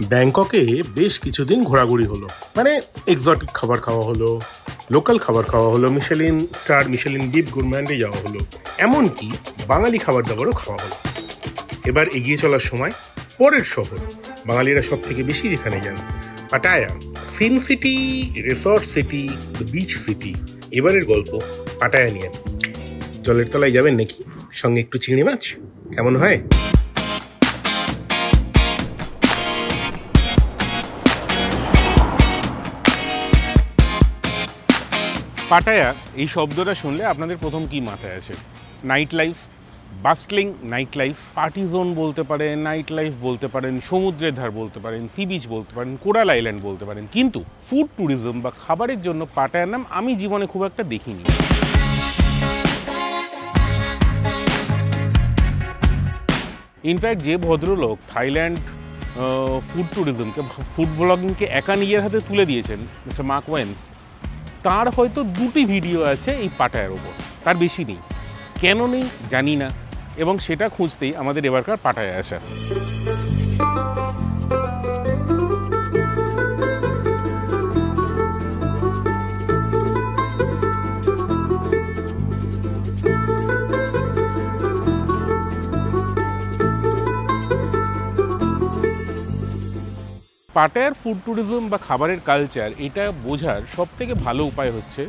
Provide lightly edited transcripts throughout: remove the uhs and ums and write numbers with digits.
ব্যাংককে বেশ কিছুদিন ঘোরাঘুরি হলো, মানে এক্সোটিক খাবার খাওয়া হলো, লোকাল খাবার খাওয়া হলো, মিশেলিন ডিপ গুরম্যান্ডে যাওয়া হলো, এমনকি বাঙালি খাবার দাবারও খাওয়া হলো। এবার এগিয়ে চলার সময় পরের শহর, বাঙালিরা সব থেকে বেশি যেখানে যান, Pattaya. Sin city, resort city, beach city. এবারের গল্প পাটায়া নিয়ে। জলের তলায় যাবেন নাকি? সঙ্গে একটু চিংড়ি মাছ, কেমন হয়? পাটায়া এই শব্দটা শুনলে আপনাদের প্রথম কি মাথায় আসে? Night life, bustling night life, party zone বলতে পারেন, নাইট লাইফ বলতে পারেন, সমুদ্রের ধার বলতে পারেন, সি বিচ বলতে পারেন, কোরাল আইল্যান্ড বলতে পারেন, কিন্তু ফুড ট্যুরিজম বা খাবারের জন্য পাটায়ার নাম আমি জীবনে খুব একটা দেখিনি। ইনফ্যাক্ট যে ভদ্রলোক থাইল্যান্ড ফুড ট্যুরিজমকে, ফুড ব্লগিংকে একা নিজের হাতে তুলে দিয়েছেন, মিস্টার মার্ক ওয়েন্স, তার হয়তো 2টি ভিডিও আছে এই পাটায়ার ওপর, তার বেশি নেই। কেন নেই জানি না, এবং সেটা খুঁজতেই আমাদের এবারকার পাটায়া আসা। পাটায়ার ফুড ট্যুরিজম বা খাবারের কালচার, এটা বোঝার সব থেকে ভালো উপায় হচ্ছে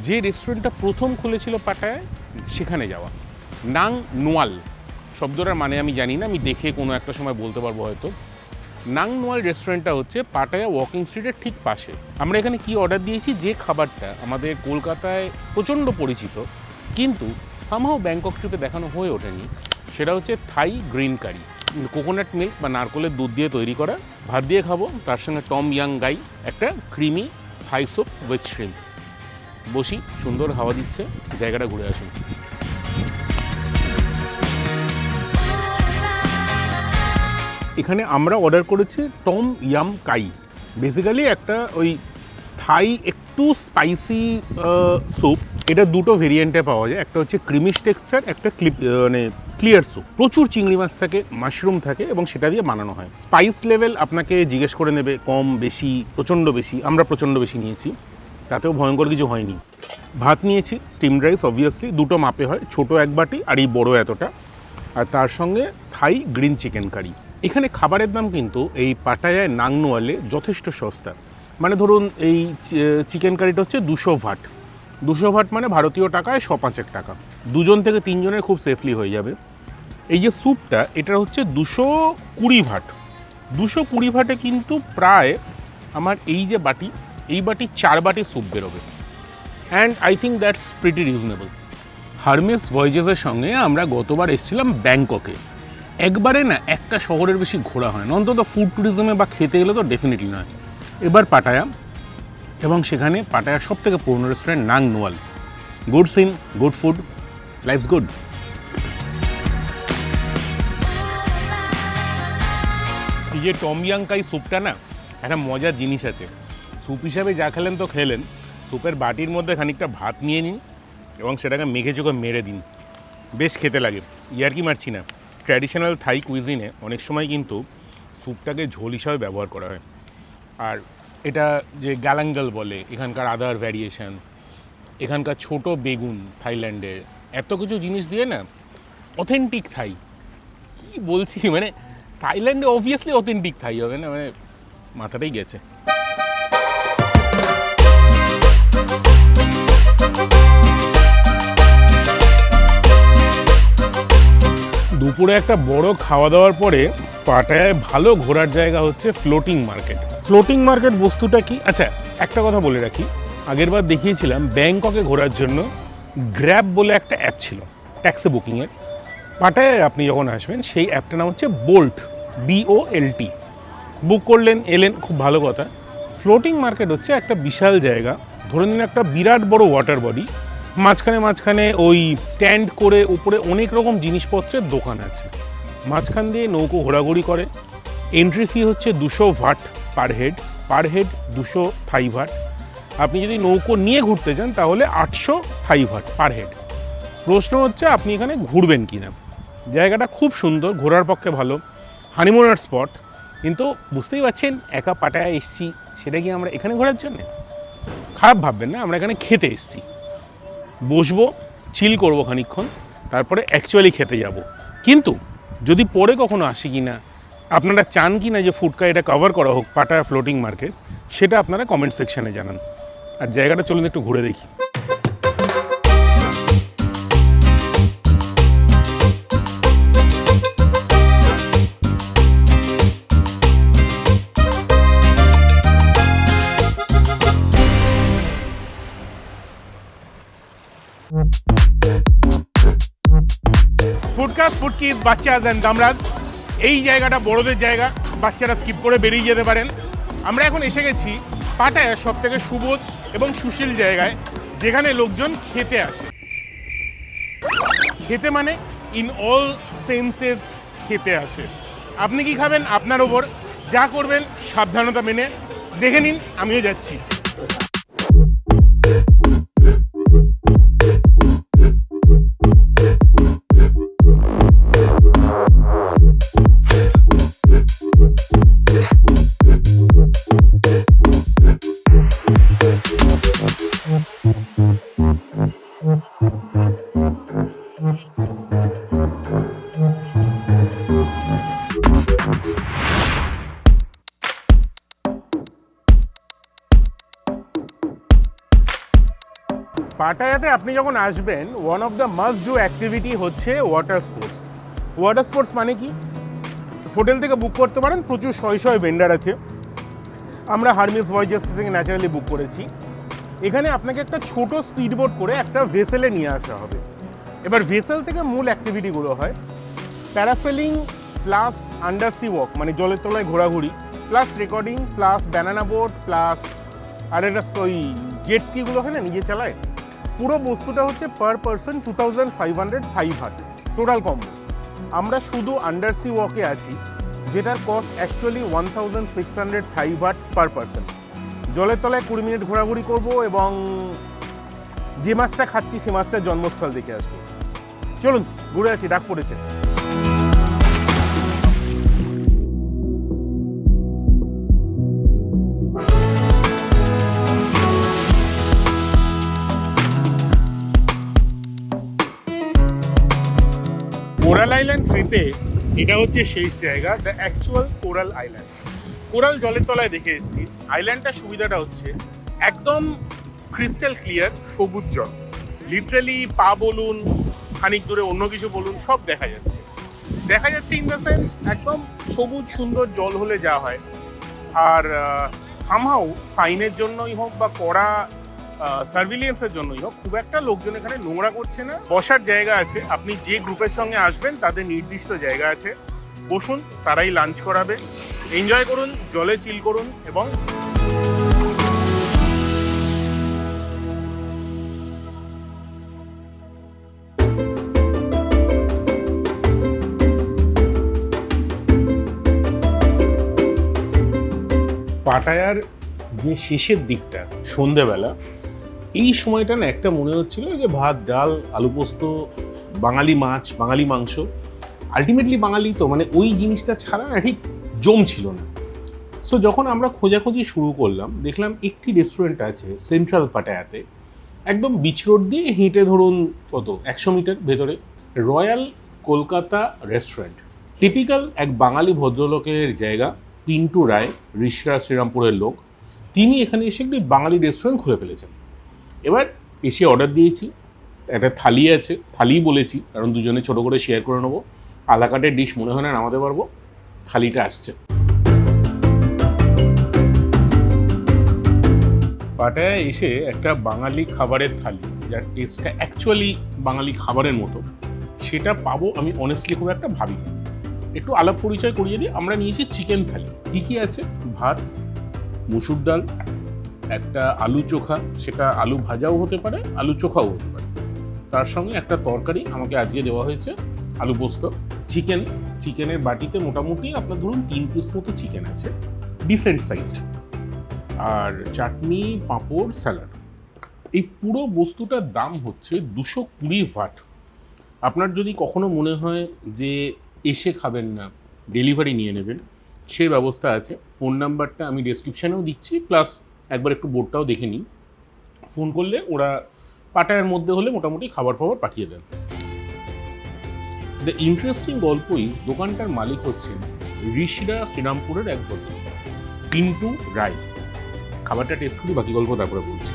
যে রেস্টুরেন্টটা প্রথম খুলেছিল পাটায়ায় সেখানে যাওয়া। নাং নোয়াল শব্দটার মানে আমি জানি না, আমি দেখে কোনো একটা সময় বলতে পারবো হয়তো। নাং নোয়াল রেস্টুরেন্টটা হচ্ছে পাটায়া ওয়াকিং স্ট্রিটের ঠিক পাশে। আমরা এখানে কি অর্ডার দিয়েছি, যে খাবারটা আমাদের কলকাতায় প্রচণ্ড পরিচিত কিন্তু সামহাও ব্যাংকক ট্রিপে দেখানো হয়ে ওঠেনি, সেটা হচ্ছে থাই গ্রিন কারি। কোকোনাট মিল্ক বা নারকলের দুধ দিয়ে তৈরি করা, ভাত দিয়ে খাবো, তার সঙ্গে টম ইয়াং গাই, একটা creamy Thai soup with shrimp. বসি, সুন্দর হাওয়া দিচ্ছে, জায়গাটা ঘুরে আসুন। এখানে আমরা অর্ডার করেছি টম ইয়াম কাই, বেসিক্যালি একটা ওই থাই একটু স্পাইসি স্যুপ। এটা দুটো ভেরিয়েন্টে পাওয়া যায়, একটা হচ্ছে ক্রিমিশ টেক্সচার, একটা ক্লিয়ার স্যুপ। প্রচুর চিংড়ি মাছ থাকে, মাশরুম থাকে, এবং সেটা দিয়ে বানানো হয়। স্পাইস লেভেল আপনাকে জিজ্ঞেস করে নেবে, কম বেশি, প্রচণ্ড বেশি। আমরা প্রচণ্ড বেশি নিয়েছি, তাতেও ভয়ঙ্কর কিছু হয়নি। ভাত নিয়েছি স্টিমড রাইস, অবভিয়াসলি দুটো মাপে হয়, ছোট এক বাটি আর এই বড় এতটা, আর তার সঙ্গে থাই গ্রিন চিকেন কারি। এখানে খাবারের দাম কিন্তু এই পাটায়ায় নাং নোয়ালে যথেষ্ট সস্তা। মানে ধরুন এই চিকেন কারিটা হচ্ছে 200 ভাট। 200 ভাট মানে ভারতীয় টাকায় 105 টাকা। 2জন থেকে 3জনের খুব সেফলি হয়ে যাবে। এই যে স্যুপটা, এটা হচ্ছে 220 ভাট। 220 ভাটে কিন্তু প্রায় আমার এই যে বাটি, এই বাটি 4 বাটি স্যুপ বেরোবে। And I think that's pretty reasonable. Hermes ভয়েজেসের সঙ্গে আমরা গতবার এসেছিলাম ব্যাংককে। একবারে না একটা শহরের বেশি ঘোরা হয় না, অন্তত ফুড ট্যুরিজমে বা খেতে গেলে তো ডেফিনেটলি নয়। এবার পাটায়া, এবং সেখানে পাটায়ার সব থেকে পুরনো রেস্টুরেন্ট নাং নোয়াল। Good scene, good food, life's good. এই যে টম ইয়াং কাই স্যুপটা না, একটা মজার জিনিস আছে। স্যুপ হিসাবে যা খেলেন তো খেলেন, স্যুপের বাটির মধ্যে খানিকটা ভাত নিয়ে নিন এবং সেটাকে মেঘে চোখে মেরে দিন, বেশ খেতে লাগে। ইয়ার্কি মারছি না। ট্র্যাডিশনাল থাই কুইজিনে অনেক সময় কিন্তু স্যুপটাকে ঝোল হিসাবে ব্যবহার করা হয়। আর এটা যে গ্যালাঙ্গাল বলে, এখানকার আদার ভ্যারিয়েশন, এখানকার ছোট বেগুন থাইল্যান্ডের, এত কিছু জিনিস দিয়ে না অথেন্টিক থাই। কি বলছি, মানে থাইল্যান্ডে অবভিয়াসলি অথেন্টিক থাই হবে না, মানে মাথাটাই গেছে। দুপুরে একটা বড় খাওয়া দাওয়ার পরে পাটায়ায় ভালো ঘোরার জায়গা হচ্ছে ফ্লোটিং মার্কেট। ফ্লোটিং মার্কেট বস্তুটা কি? আচ্ছা, একটা কথা বলে রাখি, আগেরবার দেখিয়েছিলাম ব্যাংককে ঘোরার জন্য গ্র্যাব বলে একটা অ্যাপ ছিল ট্যাক্সি বুকিংয়ের। পাটায়ায় আপনি যখন আসবেন সেই অ্যাপটার নাম হচ্ছে বোল্ট, BOLT। বুক করলেন, এলেন, খুব ভালো কথা। ফ্লোটিং মার্কেট হচ্ছে একটা বিশাল জায়গা, ধরে নিন একটা বিরাট বড় ওয়াটার বডি, মাঝখানে ওই স্ট্যান্ড করে উপরে অনেক রকম জিনিসপত্রের দোকান আছে, মাঝখান দিয়ে নৌকো ঘোরাঘুরি করে। এন্ট্রি ফি হচ্ছে 200 ভাট পার হেড 200 থাই ভাট। আপনি যদি নৌকো নিয়ে ঘুরতে চান তাহলে 800 থাই ভাট পার হেড। প্রশ্ন হচ্ছে আপনি এখানে ঘুরবেন কিনা। জায়গাটা খুব সুন্দর, ঘোরার পক্ষে ভালো, হানিমুনার স্পট। কিন্তু বুঝতেই পারছেন একা পাটায় এসছি, সেটা কি আমরা এখানে ঘোরার জন্যে? খারাপ ভাববেন না, আমরা এখানে খেতে এসছি। বসবো, চিল করবো খানিকক্ষণ, তারপরে অ্যাকচুয়ালি খেতে যাব। কিন্তু যদি পরে কখনো আসি কি না, আপনারা চান কি না যে ফুডকা এটা কভার করা হোক পাটায়া ফ্লোটিং মার্কেট, সেটা আপনারা কমেন্ট সেকশানে জানান। আর জায়গাটা চলুন একটু ঘুরে দেখি। ফুডকাস্ট, ফুডকিজ, বাচ্চাজ অ্যান্ড দামরাজ, এই জায়গাটা বড়দের জায়গা, বাচ্চারা স্কিপ করে বেরিয়ে যেতে পারেন। আমরা এখন এসে গেছি পাটায়ার সব থেকে সুবোধ এবং সুশীল জায়গায়, যেখানে লোকজন খেতে আসে। খেতে মানে ইন অল সেন্সেস খেতে আসে। আপনি কি খাবেন আপনার ওপর, যা করবেন সাবধানতা মেনে। দেখে নিন, আমিও যাচ্ছি। পাটায়াতে আপনি যখন আসবেন, one of the must do activity হচ্ছে ওয়াটার স্পোর্টস। ওয়াটার স্পোর্টস মানে কি? হোটেল থেকে বুক করতে পারেন, প্রচুর শয় ভেন্ডার আছে। আমরা হারমিস ভয়েজেস থেকে ন্যাচারালি বুক করেছি। এখানে আপনাকে একটা ছোট স্পিডবোট করে একটা ভেসেলে নিয়ে আসা হবে। এবার ভেসেল থেকে মূল অ্যাক্টিভিটিগুলো হয় parasailing plus under sea walk, মানে জলের তলায় ঘোরাঘুরি, plus recording, plus banana boat, plus আর একটা ওই জেট স্কিগুলো হয় না নিজে চালায়। পুরো বস্তুটা হচ্ছে per person 2505 but total combo. আমরা শুধু আন্ডার সি ওয়াকে আছি, যেটার cost actually 1600 but per person. জলের তলায় 20 মিনিট ঘোরাঘুরি করব এবং যে মাছটা খাচ্ছি সে মাছটার জন্মস্থল দেখে আসবো। চলুন ঘুরে আসি, ডাক পড়েছে। কোরাল আইল্যান্ড ট্রিপে এটা হচ্ছে শেষ জায়গা, the actual coral island. Coral জলের তলায় দেখে এসেছি। আইল্যান্ডটার সুবিধাটা হচ্ছে একদম ক্রিস্টাল ক্লিয়ার সবুজ জল, লিটারালি পা বলুন, খানিক দূরে অন্য কিছু বলুন, সব দেখা যাচ্ছে। দেখা যাচ্ছে ইন দ্য সেন্স একদম সবুজ সুন্দর জল হলে যা হয়। আর সামহাউ ফাইনের জন্যই হোক বা কড়া সার্ভিলিয়েন্সের জন্যই হোক, খুব একটা লোকজন এখানে নোংরা করছে না। বসার জায়গা আছে, আপনি যে গ্রুপের সঙ্গে আসবেন তাদের নির্দিষ্ট জায়গা আছে, বসুন, তারাই লাঞ্চ করাবে। এনজয় করুন, জলে চিল করুন এবং পাটায়ার যে শেষের দিকটা সন্ধেবেলা, এই সময়টা না একটা মনে হচ্ছিল যে ভাত, ডাল, আলু পোস্ত, বাঙালি মাছ, বাঙালি মাংস, আলটিমেটলি বাঙালি তো, মানে ওই জিনিসটা ছাড়া না ঠিক জমছিল না। সো যখন আমরা খোঁজাখুঁজি শুরু করলাম, দেখলাম একটি রেস্টুরেন্ট আছে সেন্ট্রাল পাটায়াতে, একদম বিচ রোড দিয়ে হেঁটে ধরুন কত 100 মিটার ভেতরে, রয়্যাল কলকাতা রেস্টুরেন্ট। টিপিক্যাল এক বাঙালি ভদ্রলোকের জায়গা, পিন্টু রায়, ঋষিরা শ্রীরামপুরের লোক। তিনি এখানে এসে একটি বাঙালি রেস্টুরেন্ট খুলে ফেলেছেন। এবার এসে অর্ডার দিয়েছি, একটা থালি আছে, থালি বলেছি কারণ দুজনে ছোটো করে শেয়ার করে নেবো। আলাকাটের ডিশ মনে হয় না নামাতে পারবো, থালিটা আসছে। পাটায়ায় এসে একটা বাঙালি খাবারের থালি, যার টেস্টটা অ্যাকচুয়ালি বাঙালি খাবারের মতো, সেটা পাবো আমি অনেস্টলি খুব একটা ভাবি। একটু আলাপ পরিচয় করিয়ে দিই। আমরা নিয়েছি চিকেন থালি। কী কী আছে? ভাত, মুসুর ডাল, একটা আলু চোখা, সেটা আলু ভাজাও হতে পারে, আলু চোখাও হতে পারে, তার সঙ্গে একটা তরকারি আমাকে আজকে দেওয়া হয়েছে আলু পোস্ত, চিকেনের বাটিতে মোটামুটি আপনার ধরুন 3 পিস মতো চিকেন আছে, ডিসেন্ট সাইজ, আর চাটনি, পাঁপড়, স্যালাড। এই পুরো বস্তুটার দাম হচ্ছে 220 বাট। আপনার যদি কখনো মনে হয় যে এসে খাবেন না, ডেলিভারি নিয়ে নেবেন, সে ব্যবস্থা আছে। ফোন নাম্বারটা আমি ডেসক্রিপশানেও দিচ্ছি, প্লাস একবার একটু বোর্ডটাও দেখে নিন। ফোন করলে ওরা পাটায়ার মধ্যে হলে মোটামুটি খাবার ফাবার পাঠিয়ে দেন। দ্য ইন্টারেস্টিং গল্প ইজ দোকানটার মালিক হচ্ছেন ঋষিরা শ্রীরামপুরের এক ভদ্রলোক, পিন্টু রায়। খাবারটা টেস্ট করি, বাকি গল্প তারপরে বলছি।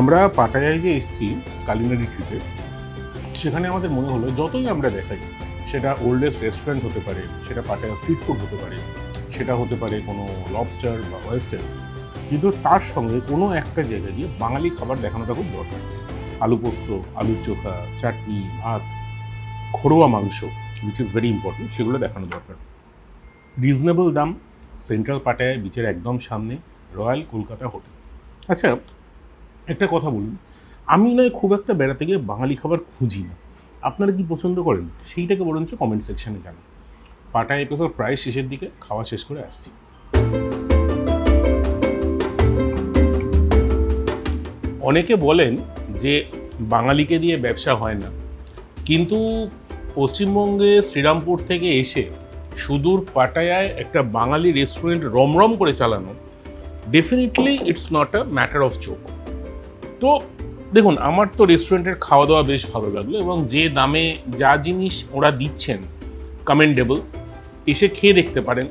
আমরা পাটায়ায় যে এসেছি কালিনারি ট্রিপে, সেখানে আমাদের মনে হলো যতই আমরা দেখাই, সেটা ওল্ডেস্ট রেস্টুরেন্ট হতে পারে, সেটা পাটায়া স্ট্রিট ফুড হতে পারে, সেটা হতে পারে কোনো লবস্টার বা ওয়েস্টার্স, কিন্তু তার সঙ্গে কোনো একটা জায়গায় গিয়ে বাঙালি খাবার দেখানোটা খুব দরকার। আলু পোস্ত, আলুর চোখা, চাটনি, ভাত, ঘরোয়া মাংস, উইচ ইজ ভেরি ইম্পর্টেন্ট, সেগুলো দেখানো দরকার। রিজনেবল দাম, সেন্ট্রাল পাটায়া বিচের একদম সামনে, রয়্যাল কলকাতা হোটেল। আচ্ছা, একটা কথা বলুন, আমি নয় খুব একটা বেড়াতে গিয়ে বাঙালি খাবার খুঁজি না, আপনারা কি পছন্দ করেন সেইটাকে বরঞ্চ কমেন্ট সেকশানে জানান। পাটায়া এপিসোড প্রায় শেষের দিকে, খাওয়া শেষ করে আসছি। অনেকে বলেন যে বাঙালিকে দিয়ে ব্যবসা হয় না, কিন্তু পশ্চিমবঙ্গে শ্রীরামপুর থেকে এসে সুদূর পাটায়ায় একটা বাঙালি রেস্টুরেন্ট রমরম করে চালানো, definitely it's not a matter of joke. তো দেখুন, আমার তো রেস্টুরেন্টের খাওয়া দাওয়া বেশ ভালো লাগলো, এবং যে দামে যা জিনিস ওরা দিচ্ছেন কমেন্ডেবল। এসে খেয়ে দেখতে পারেন,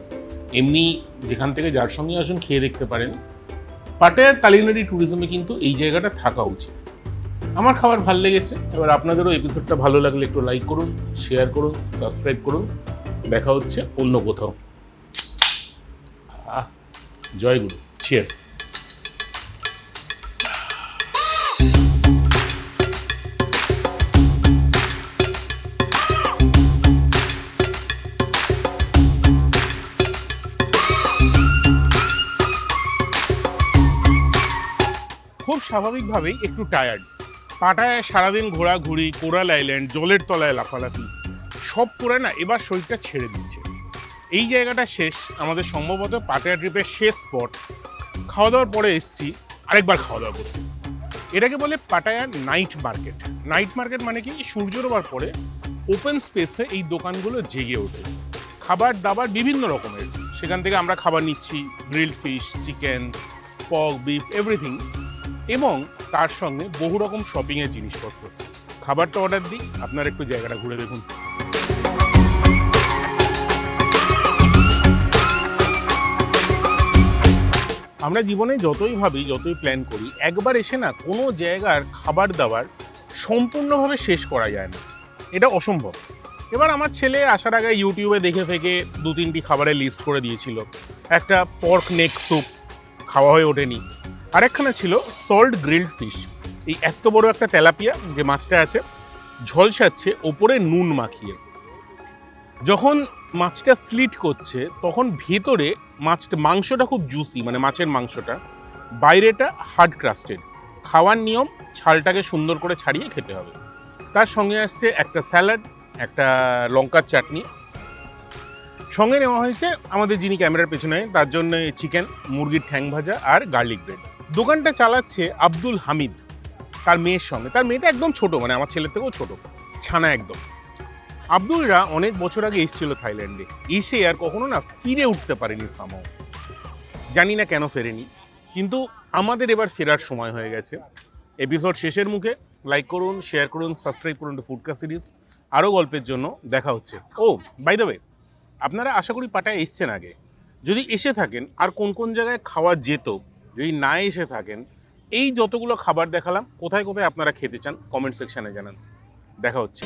এমনি যেখান থেকে যার সঙ্গে আসুন খেয়ে দেখতে পারেন। পাটায়ার কালিনারি ট্যুরিজমে কিন্তু এই জায়গাটা থাকা উচিত। আমার খাবার ভালো লেগেছে। এবার আপনাদেরও এপিসোডটা ভালো লাগলে একটু লাইক করুন, শেয়ার করুন, সাবস্ক্রাইব করুন। দেখা হচ্ছে অন্য কোথাও। জয় গুরু, চিয়ার্স। খুব স্বাভাবিকভাবেই একটু টায়ার্ড। পাটায়ায় সারাদিন ঘোরাঘুরি, কোরাল আইল্যান্ড, জলের তলায় লাফালাফি সব করে না এবার শরীরটা ছেড়ে দিচ্ছে। এই জায়গাটা শেষ, আমাদের সম্ভবত পাটায়া ট্রিপের শেষ স্পট। খাওয়া দাওয়ার পরে এসছি আরেকবার খাওয়া দাওয়া করতে। এটাকে বলে Pattaya night market. Night market মানে কি, সূর্য ডোবার পরে ওপেন স্পেসে এই দোকানগুলো জেগে ওঠে, খাবার দাবার বিভিন্ন রকমের। সেখান থেকে আমরা খাবার নিচ্ছি, গ্রিলড ফিশ, চিকেন, পক, বিফ, এভরিথিং, এবং তার সঙ্গে বহু রকম শপিংয়ের জিনিসপত্র। খাবারটা অর্ডার দিই, আপনারা একটু জায়গাটা ঘুরে দেখুন। আমরা জীবনে যতই ভাবি, যতই প্ল্যান করি, একবার এসে না কোনো জায়গার খাবার দাবার সম্পূর্ণভাবে শেষ করা যায় না, এটা অসম্ভব। এবার আমার ছেলে আসার আগে ইউটিউবে দেখে ফেকে 2-3টি খাবারের লিস্ট করে দিয়েছিল। একটা পর্ক নেক স্যুপ, খাওয়া হয়ে ওঠেনি। আরেকখানা ছিল সল্ট গ্রিলড ফিশ, এই এত বড় একটা তেলাপিয়া যে মাছটা আছে, ঝলসাচ্ছে ওপরে নুন মাখিয়ে। যখন মাছটা স্লিট করছে তখন ভেতরে মাংসটা খুব জুসি, মানে মাছের মাংসটা, বাইরেটা হার্ড ক্রাস্টেড। খাওয়ার নিয়ম, ছালটাকে সুন্দর করে ছাড়িয়ে খেতে হবে। তার সঙ্গে আসছে একটা স্যালাড, একটা লঙ্কার চাটনি, সঙ্গে নেওয়া হয়েছে আমাদের যিনি ক্যামেরার পেছনে, তার জন্য চিকেন, মুরগির ঠ্যাং ভাজা আর গার্লিক ব্রেড। দোকানটা চালাচ্ছে আব্দুল হামিদ, তার মেয়ের সঙ্গে। তার মেয়েটা একদম ছোট, মানে আমার ছেলের থেকেও ছোট, ছানা একদম। আব্দুলরা অনেক বছর আগে এসেছিল থাইল্যান্ডে, এসে আর কখনো না ফিরে উঠতে পারেনি সামাও। জানি না কেন ফেরেনি, কিন্তু আমাদের এবার ফেরার সময় হয়ে গেছে। এপিসোড শেষের মুখে। লাইক করুন, শেয়ার করুন, সাবস্ক্রাইব করুন টু ফুডকা সিরিজ। আরও গল্পের জন্য দেখা হচ্ছে। ও বাই দ্য ওয়ে, আপনারা আশা করি পাটায় এসছেন আগে। যদি এসে থাকেন, আর কোন কোন জায়গায় খাওয়া যেত, যদি না এসে থাকেন, এই যতগুলো খাবার দেখালাম কোথায় কোথায় আপনারা খেতে চান কমেন্ট সেকশানে জানান। দেখা হচ্ছে।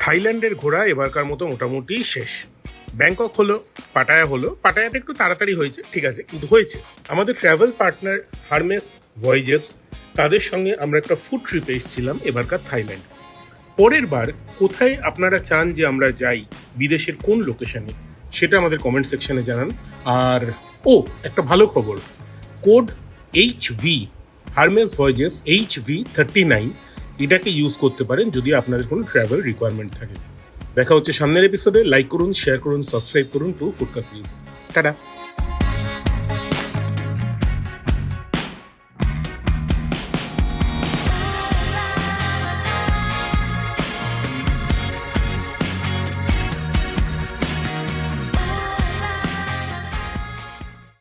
থাইল্যান্ডের ঘোরা এবারকার মতো মোটামুটি শেষ। ব্যাংকক হলো, পাটায়া হলো। পাটায়াটা একটু তাড়াতাড়ি হয়েছে, ঠিক আছে, কিন্তু হয়েছে। আমাদের ট্রাভেল পার্টনার হারমেস ভয়েজেস, তাদের সঙ্গে আমরা একটা ফুড ট্রিপে এসেছিলাম এবারকার থাইল্যান্ড। পরের বার কোথায় আপনারা চান যে আমরা যাই, বিদেশের কোন লোকেশনে, সেটা আমাদের কমেন্ট সেকশনে জানান। আর একটা ভালো খবর, code HV, Hermes voyages HV39, এটাকে ইউজ করতে পারেন যদি আপনাদের কোনো ট্রাভেল রিকোয়ারমেন্ট থাকে। দেখা হচ্ছে সামনের এপিসোডে। লাইক করুন, শেয়ার করুন, সাবস্ক্রাইব করুন টু ফুডকা সিরিজ। টাটা।